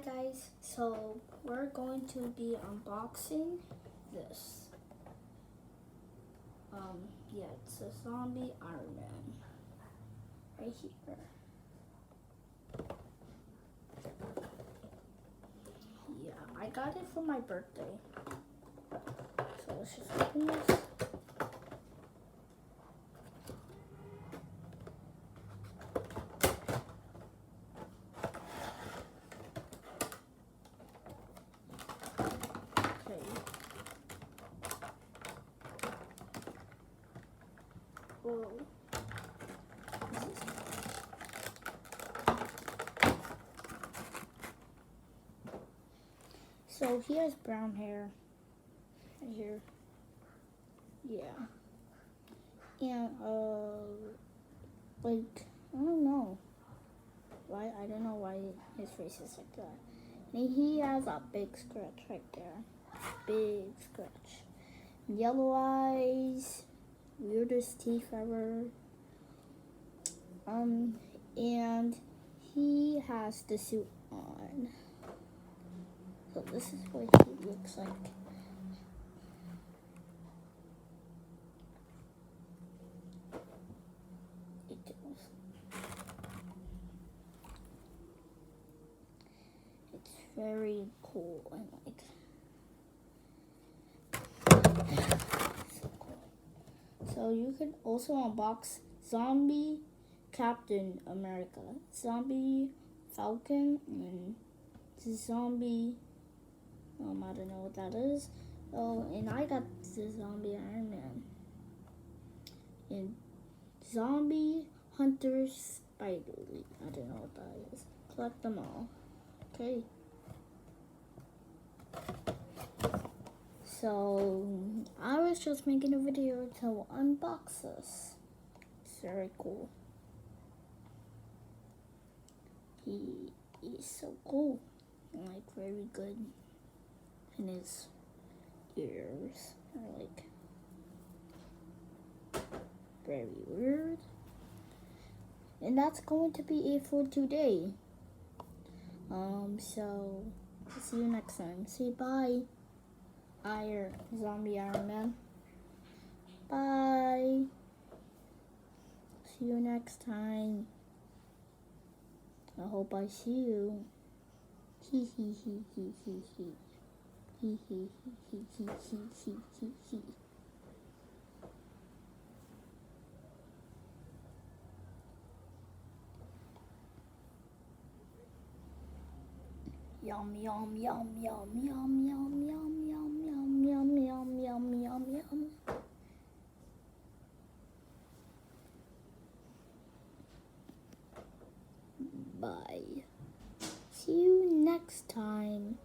guys, so we're going to be unboxing this. Yeah, it's a zombie Iron Man right here. Yeah, I got it for my birthday. So let's just open this. Okay. Whoa. So he has brown hair right here. Yeah. And like, I don't know why his face is like that. And he has a big scratch right there. Big scratch. Yellow eyes. Weirdest teeth ever. And he has the suit on. So this is what he looks like. It's very cool and like so cool. So you can also unbox Zombie Captain America, Zombie Falcon, and Zombie I don't know what that is. Oh, and I got the Zombie Iron Man and Zombie Hunter Spider-Man. I don't know what that is. Collect them all. Okay. So I was just making a video to unbox this. It's very cool. He is so cool and like very good. And his ears are like very weird. And that's going to be it for today. So see you next time. Say bye. Zombie Iron Man. Bye. See you next time. I hope I see you. Hee hee hee hee hee hee. Hee hee hee hee hee hee hee hee. Yum yum yum yum yum yum yum yum yum yum yum yum yum yum. Bye. See you next time.